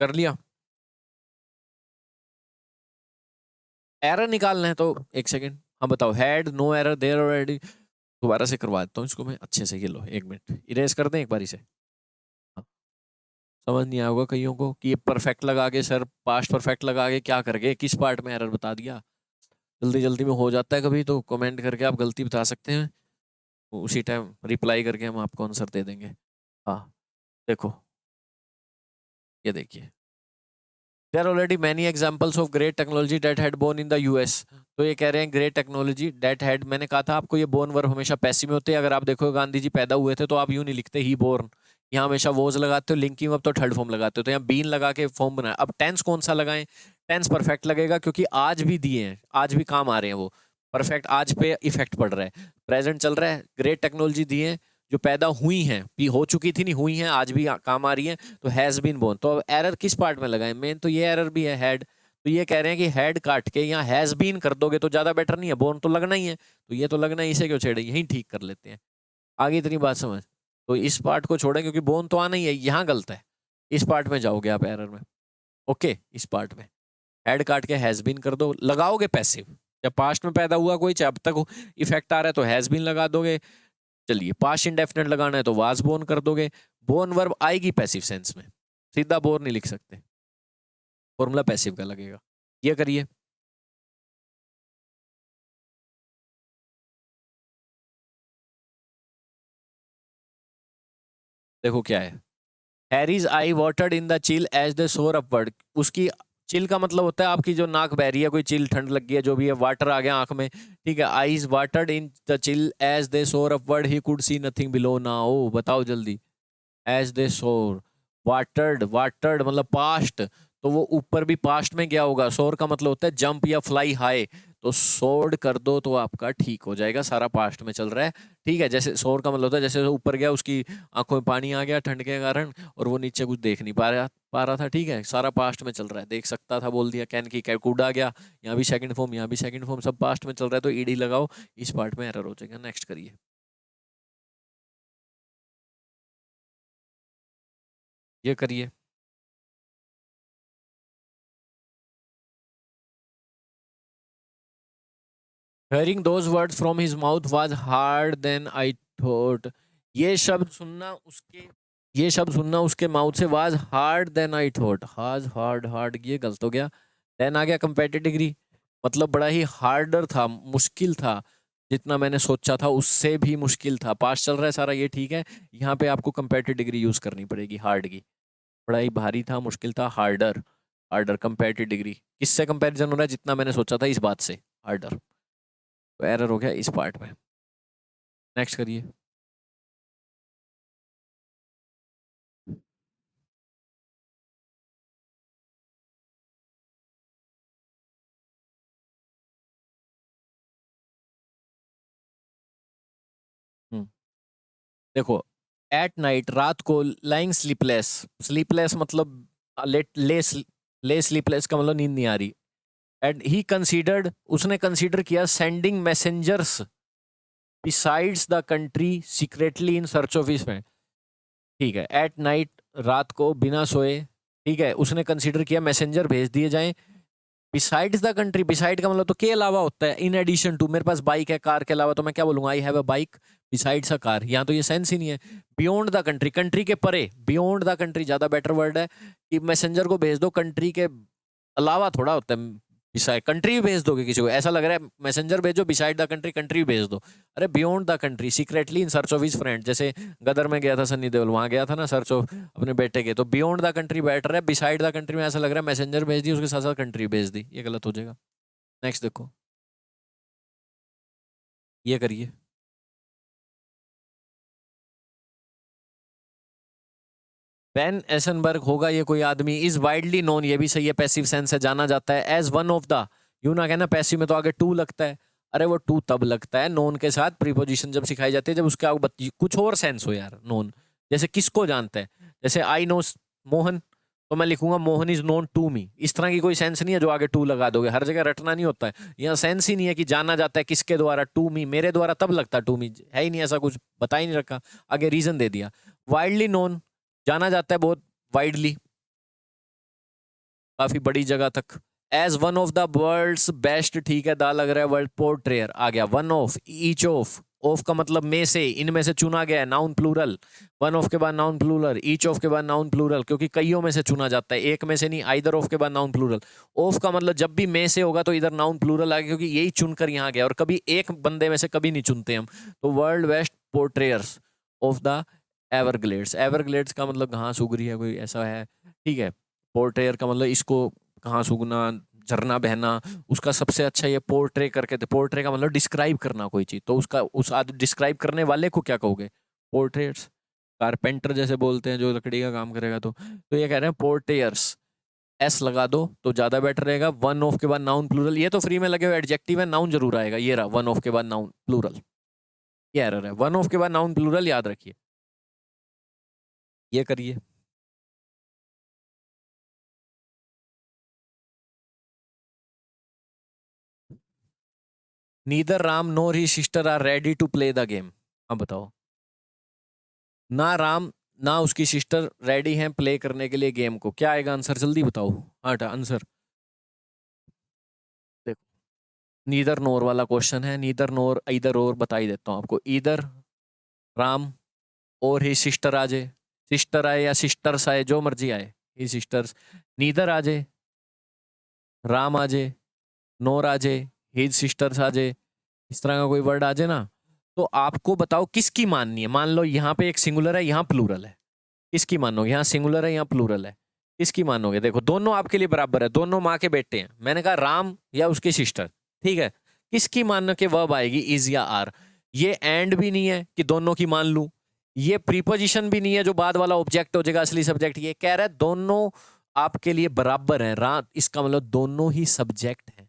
कर लिया? एरर निकालना है तो एक सेकेंड, हाँ बताओ, had no error there already. दोबारा से करवा देता हूँ इसको मैं अच्छे से, ये लो एक मिनट, इरेज कर दें एक बारी से। हाँ, समझ नहीं आएगा कईयों को कि ये परफेक्ट लगा के सर, पास्ट परफेक्ट लगा के क्या कर गए, किस पार्ट में एरर बता दिया। जल्दी जल्दी में हो जाता है कभी, तो कमेंट करके आप गलती बता सकते हैं, उसी टाइम रिप्लाई करके हम आपको आंसर दे देंगे। हाँ देखो, ये देखिए, there already many examples of great technology that had born in the US. तो ये कह रहे हैं ग्रेट टेक्नोलॉजी दैट हैड, मैंने कहा था आपको ये बोर्न वर्ब हमेशा पैसिव में होते हैं। अगर आप देखो गांधी जी पैदा हुए थे तो आप यूं नहीं लिखते ही बोर्न, यहाँ हमेशा वोज लगाते हो, लिंकिंग वर्ब तो थर्ड फॉर्म लगाते हो, तो यहाँ बीन लगा के फॉर्म बनाया। अब टेंस कौन सा लगाएं? टेंस परफेक्ट लगेगा क्योंकि आज भी दिए हैं, आज भी काम आ रहे हैं, वो परफेक्ट आज पे इफेक्ट पड़ रहा है, प्रेजेंट चल रहा है। ग्रेट टेक्नोलॉजी दिए हैं जो पैदा हुई हैं, भी हो चुकी थी नहीं, हुई हैं, आज भी काम आ रही हैं, तो हैज बीन बोर्न। तो एरर किस पार्ट में लगाएं? मेन तो ये एरर भी है हैड, तो ये कह रहे हैं कि हैड काट के यहाँ हैज बीन कर दोगे तो ज्यादा बेटर नहीं है, बोर्न तो लगना ही है, तो ये तो लगना ही, इसे क्यों छेड़े, यही ठीक कर लेते हैं। आगे इतनी बात समझ, तो इस पार्ट को छोड़ें क्योंकि बोर्न तो आना ही है, यहाँ गलत है, इस पार्ट में जाओगे आप एरर में। ओके, इस पार्ट में हैड काट के हैज बीन कर दो, लगाओगे पैसिव, जब पास्ट में पैदा हुआ कोई, चाहे अब तक इफेक्ट आ रहा है तो हैज बीन लगा दोगे। चलिए पास्ट इंडेफिनेट लगाना है तो वाज बोर्न कर दोगे, बोर्न वर्ब आएगी पैसिव सेंस में, सीधा बोर्न नहीं लिख सकते, फॉर्मूला पैसिव का लगेगा। ये करिए, देखो क्या है, Harry's I watered in the chill as they soar upward. उसकी चिल का मतलब होता है आपकी जो नाक बह रही है, कोई चिल ठंड लग गई है, जो भी है, वाटर आ गया आंख में, ठीक है। Eyes watered in the chill as they soar upward, he could see nothing below now. बताओ जल्दी, एज दे सोर, वाटर्ड, वाटर्ड मतलब पास्ट, तो वो ऊपर भी पास्ट में गया होगा। सोर का मतलब होता है जंप या फ्लाई हाई, तो सोर्ड कर दो तो आपका ठीक हो जाएगा, सारा पास्ट में चल रहा है। ठीक है, जैसे सोर का मतलब होता है जैसे ऊपर गया, उसकी आंखों में पानी आ गया ठंड के कारण, और वो नीचे कुछ देख नहीं पा रहा था, ठीक है, सारा पास्ट में चल रहा है, देख सकता था बोल दिया, कैन की कैकुड आ गया, यहाँ भी सेकंड फॉर्म, यहाँ भी सेकंड फॉर्म, सब पास्ट में चल रहा है, तो ईडी लगाओ, इस पार्ट में एरर हो जाएगा। नेक्स्ट करिए, ये करिए, hearing those words from his mouth was hard than I thought। ये शब्द सुनना उसके, ये शब्द सुनना उसके माउथ से was hard than I thought, has hard hard ये गलत हो गया, then आ गया comparative degree, मतलब बड़ा ही हार्डर था, मुश्किल था, जितना मैंने सोचा था उससे भी मुश्किल था। पास चल रहा है सारा, ये ठीक है, यहाँ पे आपको कंपेरेटिव डिग्री यूज करनी पड़ेगी हार्ड की, बड़ा ही भारी था, मुश्किल था, हार्डर, हार्डर कंपेरेटिव डिग्री, किससे कंपैरिजन हो रहा है, जितना मैंने सोचा था इस बात से, हार्डर, तो एरर हो गया इस पार्ट में। नेक्स्ट करिए, हम्म, देखो, एट नाइट रात को, लाइंग स्लीपलेस, स्लीपलेस मतलब लेट ले स्लीपलेस का मतलब नींद नहीं आ रही। एंड ही कंसीडर्ड, उसने कंसीडर किया, sending messengers besides the country secretly in search of his friend. ठीक है, एट नाइट रात को बिना सोए, ठीक है, उसने कंसीडर किया मैसेंजर भेज दिए जाएं बिसाइड्स द कंट्री, बिसाइड का मतलब तो के अलावा होता है, इन एडिशन टू, मेरे पास बाइक है कार के अलावा, तो मैं क्या बोलूंगा, I have a bike besides a car, यहाँ तो ये सेंस ही नहीं है। बियॉन्ड द कंट्री, कंट्री के परे, बियॉन्ड द कंट्री ज्यादा बेटर वर्ड है, कि मैसेंजर को भेज दो कंट्री के अलावा, थोड़ा होता है बिसाइड कंट्री भी भेज दोगे किसी को, ऐसा लग रहा है मैसेंजर भेजो, बिसाइड द कंट्री कंट्री भेज दो। अरे beyond the country, secretly in search of his friend, जैसे गदर में गया था सन्नी देओल, वहां गया था ना सर्च ऑफ अपने बेटे के, तो बियॉन्ड द कंट्री बेटर है, बिसाइड द कंट्री में ऐसा लग रहा है मैसेंजर भेज दी उसके साथ साथ कंट्री भेज दी, ये गलत हो जाएगा। नेक्स्ट देखो, ये करिए। बेन एसनबर्ग होगा ये कोई आदमी, इज वाइडली नोन, ये भी सही है, पैसिव सेंस है, जाना जाता है, एज वन ऑफ द, यू ना कहना पैसिव में तो आगे टू लगता है, अरे वो टू तब लगता है नोन के साथ प्रीपोजिशन जब सिखाई जाती है, जब उसके आगे कुछ और सेंस हो यार। नोन जैसे किसको जानता है, जैसे आई नो मोहन, तो मैं लिखूंगा Mohan is known to me, इस तरह की कोई सेंस नहीं है जो आगे टू लगा दोगे, हर जगह रटना नहीं होता है, यहाँ सेंस ही नहीं है कि जाना जाता है किसके द्वारा, टू मी, मेरे द्वारा तब लगता है टू मी, है ही नहीं ऐसा कुछ, बता ही नहीं रखा, आगे रीजन दे दिया। वाइडली नोन, जाना जाता है बहुत वाइडली, काफी बड़ी जगह तक, as one of the world's best, ठीक है, दा लग रहा है वर्ल्ड पोर्ट्रेयर आ गया, वन ऑफ, ईच ऑफ का मतलब में से, इनमें से चुना गया है, नाउन प्लूरल, वन ऑफ के बाद नाउन प्लूरल, ईच ऑफ के बाद नाउन प्लूरल, क्योंकि कईयों में से चुना जाता है, एक में से नहीं, आइदर ऑफ के बाद नाउन प्लूरल, ऑफ का मतलब जब भी में से होगा तो इधर नाउन प्लूरल आ गया, क्योंकि यही चुनकर यहाँ गया, और कभी एक बंदे में से कभी नहीं चुनते हम, तो world best portrayers of the Everglades, Everglades का मतलब घास उग रही है कोई ऐसा है, ठीक है, पोर्ट्रेयर का मतलब इसको घास उगना, झरना बहना, उसका सबसे अच्छा ये पोर्ट्रे करके थे, पोर्ट्रे का मतलब डिस्क्राइब करना कोई चीज, तो उसका उस डिस्क्राइब करने वाले को क्या कहोगे, पोर्ट्रेयर्स, कारपेंटर जैसे बोलते हैं जो लकड़ी का काम करेगा, तो ये कह रहे हैं पोर्ट्रेयर्स, एस लगा दो तो ज्यादा बेटर रहेगा, वन ऑफ के बाद नाउन प्लूरल, ये तो फ्री में लगे हुए एडजेक्टिव है, नाउन जरूर आएगा, ये रहा वन ऑफ के बाद नाउन प्लूरल, ये एरर है, वन ऑफ के बाद नाउन प्लूरल याद रखिए, ये करिए। Neither Ram nor he sister are ready to play the game, अब बताओ, ना राम ना उसकी सिस्टर रेडी हैं प्ले करने के लिए गेम को, क्या आएगा आंसर, जल्दी बताओ, हाँ आंसर देखो, नीदर नोर वाला क्वेश्चन है, नीदर नोर इधर और बता ही देता हूँ आपको, इधर राम और ही सिस्टर आ जाए, सिस्टर आए या सिस्टर्स आए जो मर्जी आए, ही सिस्टर्स, नीदर आ जाए, राम आ जाए, नोर आ जाए, ही सिस्टर्स आ जाए, इस तरह का कोई वर्ड आ जाए ना, तो आपको बताओ किसकी माननी है, मान लो यहाँ पे एक सिंगुलर है यहाँ प्लूरल है, किसकी मानोगे, यहाँ सिंगुलर है यहाँ प्लूरल है, किसकी मानोगे, देखो दोनों आपके लिए बराबर है, दोनों माँ के बेटे हैं, मैंने कहा राम या उसकी सिस्टर, ठीक है, किसकी मान के वर्ब आएगी, इज या आर, ये एंड भी नहीं है कि दोनों की मान लूं, ये प्रीपोजिशन भी नहीं है जो बाद वाला ऑब्जेक्ट हो जाएगा असली सब्जेक्ट, ये कह रहा है दोनों आपके लिए बराबर है, रात इसका मतलब दोनों ही सब्जेक्ट है,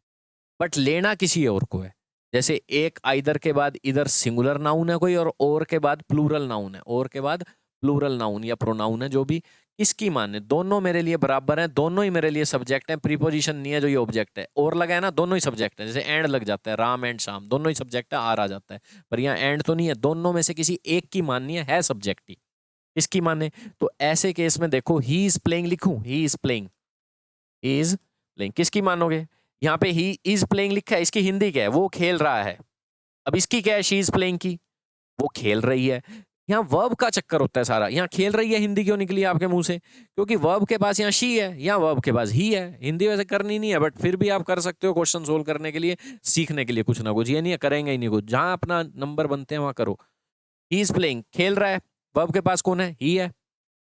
बट लेना किसी और को है, जैसे एक आइदर के बाद इधर सिंगुलर नाउन है कोई, और के बाद प्लूरल नाउन है, और के बाद प्लूरल नाउन या प्रोनाउन है जो भी, किसकी माने, दोनों मेरे लिए बराबर हैं, दोनों ही मेरे लिए सब्जेक्ट हैं, प्रीपोजिशन नहीं है जो ये ऑब्जेक्ट है, और लगा है ना दोनों ही सब्जेक्ट है, जैसे एंड लग जाता है, राम एंड शाम दोनों ही सब्जेक्ट है, आर आ जाता है, पर यहाँ एंड तो नहीं है, दोनों में से किसी एक की माननी है सब्जेक्ट ही, किसकी माने, तो ऐसे केस में देखो ही इज प्लेइंग लिखूं, he is playing, is playing किसकी मानोगे, यहाँ पे ही इज प्लेइंग लिखा है, इसकी हिंदी क्या है, वो खेल रहा है, अब इसकी क्या है, शी इज प्लेइंग की, वो खेल रही है, यहाँ वर्ब का चक्कर होता है सारा, यहाँ खेल रही है हिंदी क्यों निकली आपके मुंह से, क्योंकि वर्ब के पास यहाँ शी है, यहाँ वर्ब के पास ही है, हिंदी वैसे करनी नहीं है बट फिर भी आप कर सकते हो क्वेश्चन सोल्व करने के लिए, सीखने के लिए कुछ ना कुछ, ये नहीं है करेंगे ही नहीं कुछ, जहां अपना नंबर बनते हैं वहां करो, ही इज प्लेइंग खेल रहा है, वर्ब के पास कौन है, ही है,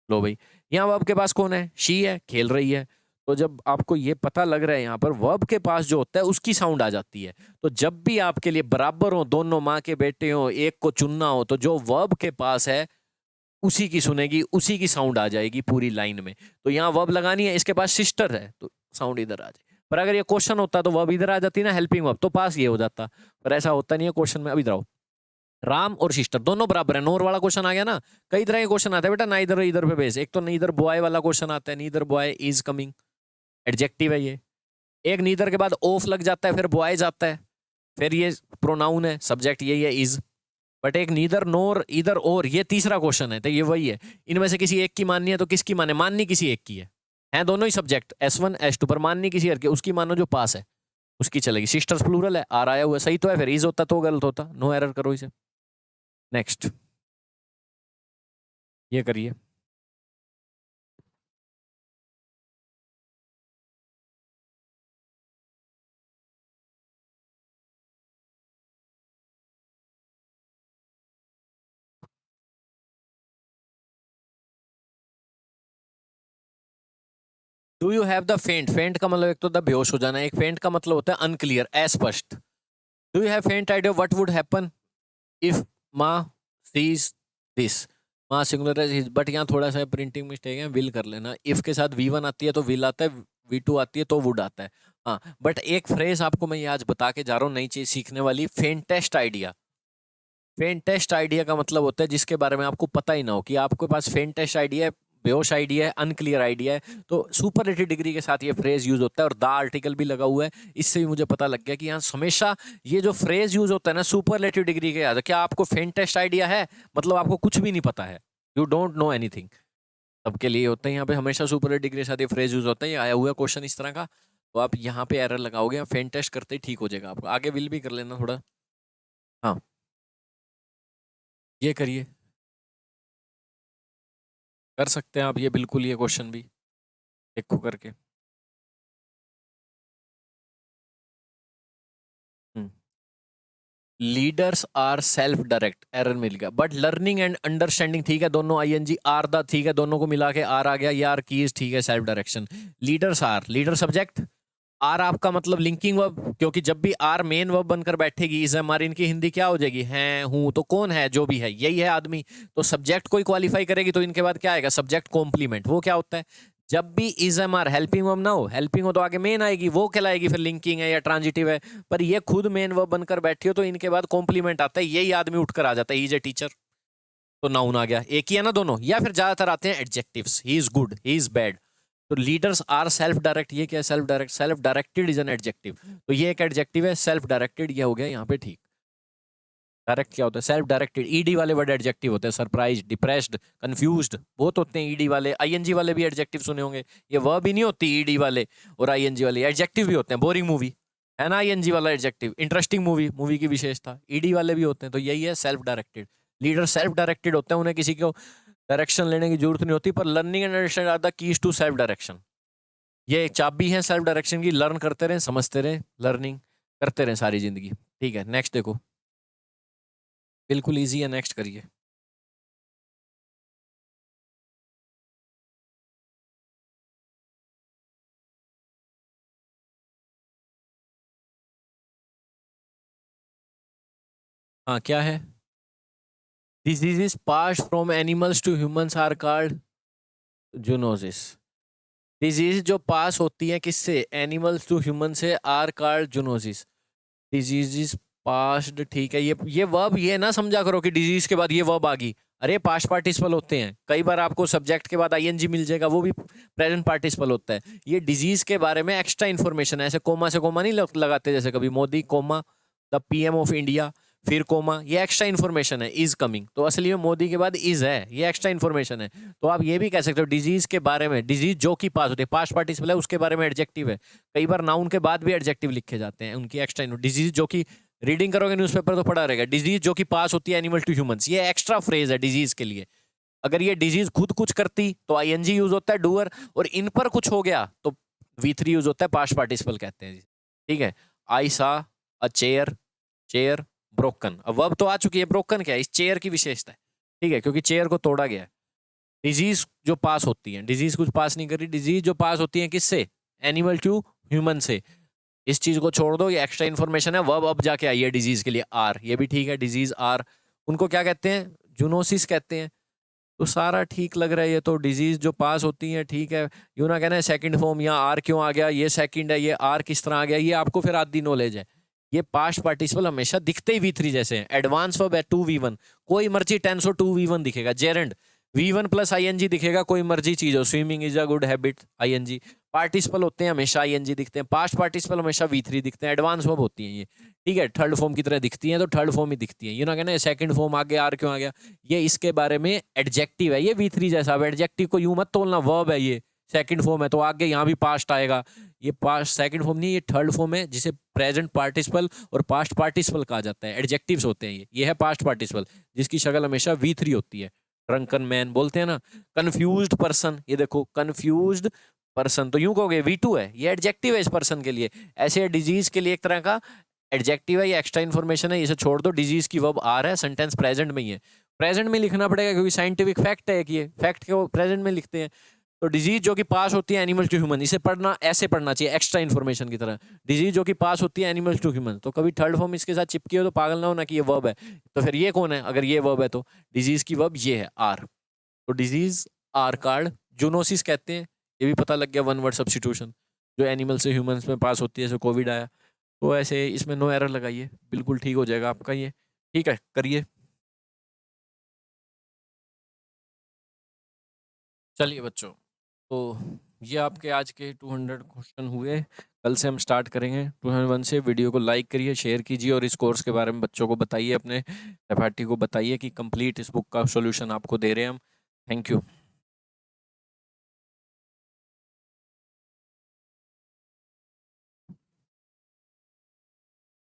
लो भाई, यहाँ वर्ब के पास कौन है, शी है, खेल रही है, तो जब आपको ये पता लग रहा है यहाँ पर वर्ब के पास जो होता है उसकी साउंड आ जाती है, तो जब भी आपके लिए बराबर हो, दोनों माँ के बेटे हो, एक को चुनना हो, तो जो वर्ब के पास है उसी की सुनेगी, उसी की साउंड आ जाएगी पूरी लाइन में, तो यहाँ वर्ब लगानी है, इसके पास सिस्टर है तो साउंड इधर आ जाए, पर अगर ये क्वेश्चन होता तो वर्ब इधर आ जाती ना, हेल्पिंग वर्ब, तो पास ये हो जाता, पर ऐसा होता नहीं है क्वेश्चन में, अभी इधर आओ, राम और सिस्टर दोनों बराबर है, नोर वाला क्वेश्चन आ गया ना, कई तरह के क्वेश्चन आते हैं बेटा, ना इधर इधर पे बेस, एक तो नीदर बॉय वाला क्वेश्चन आता है, neither boy is coming, adjective है ये, एक नीदर के बाद ऑफ लग जाता है फिर बॉयज आता है, फिर ये प्रोनाउन है, सब्जेक्ट यही है इज, बट एक नीदर नोर इधर और, ये तीसरा क्वेश्चन है, तो ये वही है, इनमें से किसी एक की माननी है तो किसकी माने, माननी किसी एक की है दोनों ही सब्जेक्ट S1 S2, पर माननी किसी एक की, उसकी मानो जो पास है उसकी चलेगी, सिस्टर्स प्लूरल है, आर आया हुआ सही तो है, फिर इज होता तो गलत होता, नो एरर करो इसे, नेक्स्ट ये करिए। डू यू हैव द फेंट, फेंट का मतलब एक तो द बेहोश हो जाना, एक फेंट का मतलब होता है अनक्लियर, अस्पष्ट। डू यू हैव फेंट idea what would happen if माँ सीज दिस। माँ सिंगुलर है बट यहाँ थोड़ा सा प्रिंटिंग मिस्टेक है, विल कर लेना। इफ के साथ V1 आती है तो विल आता है, V2 आती है तो वुड आता है। हाँ बट एक फ्रेज आपको मैं ये आज बता के जा रहा हूँ, नई चीज सीखने वाली, फेंटेस्ट आइडिया। फेंटेस्ट आइडिया का मतलब होता है जिसके बारे में आपको पता ही ना हो, कि आपके पास फेंटेस्ट आइडिया है, बेहोश आइडिया है, अनक्लियर आइडिया है, तो सुपरलेटिव डिग्री के साथ ये फ्रेज यूज होता है। और द आर्टिकल भी लगा हुआ है, इससे भी मुझे पता लग गया कि यहाँ हमेशा ये जो फ्रेज यूज होता है ना सुपरलेटिव डिग्री के साथ, क्या आपको फेंटेस्ट आइडिया है मतलब आपको कुछ भी नहीं पता है, यू डोंट नो एनीथिंग, सबके लिए होता है। यहाँ पे हमेशा सुपरलेटिव डिग्री के साथ ये फ्रेज यूज होता है। ये आया हुआ क्वेश्चन इस तरह का, तो आप यहाँ पे एरर लगाओगे, फेंटेस्ट करते ही ठीक हो जाएगा आपको। आगे विल भी कर लेना थोड़ा। हाँ ये करिए, कर सकते हैं आप ये बिल्कुल, ये क्वेश्चन भी देखो करके। Leaders are self direct, error मिल गया, बट लर्निंग एंड अंडरस्टैंडिंग ठीक है, दोनों आईएनजी आर द ठीक है, दोनों को मिला के आर आ गया, ये आर कीज ठीक है, self direction. Leaders are, leader subject, are आपका मतलब लिंकिंग वर्ब, क्योंकि जब भी आर मेन वर्ब बनकर बैठेगी इज हमारी इनकी हिंदी क्या हो जाएगी, हैं हूं, तो कौन है, जो भी है यही है आदमी, तो सब्जेक्ट कोई क्वालिफाई करेगी तो इनके बाद क्या आएगा, सब्जेक्ट कॉम्प्लीमेंट। वो क्या होता है, जब भी is am are helping verb ना हो, हेल्पिंग हो तो आगे मेन आएगी, वो कहलाएगी फिर लिंकिंग है या ट्रांजिटिव है। पर ये खुद मेन वर्ब बनकर बैठी हो तो इनके बाद कॉम्प्लीमेंट आता है, यही आदमी उठकर आ जाता है, ही इज ए टीचर, तो नाउन आ गया। एक ही है ना दोनों, या फिर ज्यादातर आते हैं adjectives, he is good, he is bad. तो लीडर्स आर सेल्फ डायरेक्ट, ये क्या है, self direct, self directed is an adjective, तो ये एक एडजेक्टिव है, सेल्फ डायरेक्टेड ये हो गया यहाँ पे ठीक। डायरेक्ट क्या होता है, सेल्फ डायरेक्टेड, ईडी वाले वर्ड एडजेक्टिव होते हैं, सरप्राइज, डिप्रेस्ड, कंफ्यूज्ड, बहुत होते हैं ईडी वाले। आईएनजी वाले भी एडजेक्टिव सुने होंगे, ये वर्ब ही नहीं होती ईडी वाले और आईएनजी वाले, एडजेक्टिव भी होते हैं। बोरिंग मूवी है ना आईएनजी वाला एडजेक्टिव, इंटरेस्टिंग मूवी, मूवी की विशेषता, ईडी वाले भी होते हैं। तो यही है self directed, leader self directed होते हैं, उन्हें किसी को डायरेक्शन लेने की जरूरत नहीं होती। पर learning and understand are the keys to self direction, ये एक चाबी है सेल्फ डायरेक्शन की, लर्न करते रहें, समझते रहें, लर्निंग करते रहें सारी जिंदगी। ठीक है नेक्स्ट देखो, बिल्कुल इजी है, नेक्स्ट करिए। हाँ क्या है, diseases passed from animals to humans are called zoonosis. Disease जो पास होती है किससे, एनिमल्स टू ह्यूमन से, are called zoonosis. Diseases passed ठीक है, ये वर्ब ये ना समझा करो कि डिजीज के बाद ये वर्ब आ गई, अरे पास्ट पार्टिसिपल होते हैं, कई बार आपको सब्जेक्ट के बाद आईएनजी मिल जाएगा, वो भी प्रेजेंट पार्टिसिपल होता है। ये डिजीज के बारे में एक्स्ट्रा इन्फॉर्मेशन है, ऐसे कोमा से कोमा नहीं लगाते जैसे कभी Modi comma the PM of India, फिर कोमा, ये एक्स्ट्रा इन्फॉर्मेशन है, इज कमिंग, तो असली में मोदी के बाद इज है, ये एक्स्ट्रा इन्फॉर्मेशन है। तो आप ये भी कह सकते हो डिजीज के बारे में, डिजीज जो कि पास होती है, पास्ट पार्टिसिपल है, उसके बारे में एडजेक्टिव है। कई बार नाउन के बाद भी एडजेक्टिव लिखे जाते हैं, उनकी एक्स्ट्रा डिजीज जो कि रीडिंग करोगे न्यूज़पेपर तो पढ़ा रहेगा, डिजीज जो कि पास होती है एनिमल टू ह्यूमंस, ये एक्स्ट्रा फ्रेज है डिजीज के लिए। अगर ये डिजीज खुद कुछ करती तो आईएनजी यूज होता है डूअर, और इन पर कुछ हो गया तो V3 यूज होता है, पास्ट पार्टिसिपल कहते हैं। ठीक है, आई सा अ चेयर, चेयर ब्रोकन, अब वर्ब तो आ चुकी है, ब्रोकन क्या है, इस चेयर की विशेषता है। ठीक है, क्योंकि चेयर को तोड़ा गया है। डिजीज जो पास होती है, डिजीज कुछ पास नहीं कर रही, डिजीज जो पास होती है किससे, एनिमल टू ह्यूमन से। इस चीज को छोड़ दो, ये एक्स्ट्रा इन्फॉर्मेशन है, वर्ब अब जाके आई है डिजीज के लिए, आर, ये भी ठीक है, डिजीज आर, उनको क्या कहते हैं, जूनोसिस कहते हैं। तो सारा ठीक लग रहा है, ये तो डिजीज जो पास होती है ठीक है। यूं ना कहना है सेकंड फॉर्म, यहाँ आर क्यों आ गया, ये सेकंड है, ये आर किस तरह आ गया, ये आपको फिर आधी नॉलेज है। ये पास्ट पार्टिसिपल हमेशा दिखते ही V3 जैसे हैं, एडवांस वर्ब है 2V1, कोई मर्जी टेंस हो 2V1 दिखेगा, जेरेंड V1 प्लस आईएनजी दिखेगा, कोई मर्जी चीज हो, swimming is a good habit ING, participle होते हैं हमेशा आईएनजी दिखते हैं, पास्ट पार्टिसिपल हमेशा V3 दिखते हैं, एडवांस वर्ब होती हैं ये। ठीक है, थर्ड फॉर्म की तरह दिखती हैं तो थर्ड फॉर्म ही दिखती है। यू ना कहना सेकंड फॉर्म आगे आर क्यों आ गया, ये इसके बारे में एडजेक्टिव है, ये V3 जैसा। अब एडजेक्टिव को यूं मत तोलना, वर्ब है ये, सेकंड फॉर्म है तो आगे यहाँ भी पास्ट आएगा, ये पास्ट सेकंड फॉर्म नहीं, ये थर्ड फॉर्म है, जिसे प्रेजेंट पार्टिसिपल और पास्ट पार्टिसिपल कहा जाता है, एडजेक्टिव्स होते हैं ये है पास्ट पार्टिसिपल, जिसकी शक्ल हमेशा V3 होती है। ड्रंकन मैन बोलते हैं ना, कंफ्यूज्ड पर्सन, ये देखो कंफ्यूज्ड पर्सन, तो यूं कहोगे V2 है, ये एडजेक्टिव है इस पर्सन के लिए। ऐसे डिजीज के लिए एक तरह का एडजेक्टिव है, ये एक्स्ट्रा इन्फॉर्मेशन है, इसे छोड़ दो, डिजीज की वर्ब आर है, सेंटेंस प्रेजेंट में ही है, प्रेजेंट में लिखना पड़ेगा क्योंकि साइंटिफिक फैक्ट है कि ये फैक्ट को प्रेजेंट में लिखते हैं। तो डिजीज जो कि पास होती है एनिमल टू ह्यूमन, इसे पढ़ना ऐसे पढ़ना चाहिए एक्स्ट्रा इन्फॉर्मेशन की तरह। डिजीज जो कि पास होती है एनिमल टू ह्यूमन, तो कभी थर्ड फॉर्म इसके साथ चिपकी हो तो पागल ना होना कि ये वर्ब है, तो फिर ये कौन है? अगर ये वर्ब है तो डिजीज की वर्ब ये है आर। तो डिजीज आर कार्ड जूनोसिस कहते हैं, ये भी पता लग गया, वन वर्ड सब्स्टिट्यूशन जो एनिमल से ह्यूमंस में पास होती है, जैसे कोविड आया। तो ऐसे इसमें नो एरर लगाइए, बिल्कुल ठीक हो जाएगा आपका ये। ठीक है, करिए। चलिए बच्चों, तो ये आपके आज के 200 क्वेश्चन हुए। कल से हम स्टार्ट करेंगे 201 से। वीडियो को लाइक करिए, शेयर कीजिए और इस कोर्स के बारे में बच्चों को बताइए, अपने सहपाठी को बताइए कि कंप्लीट इस बुक का सॉल्यूशन आपको दे रहे हैं हम। Thank you.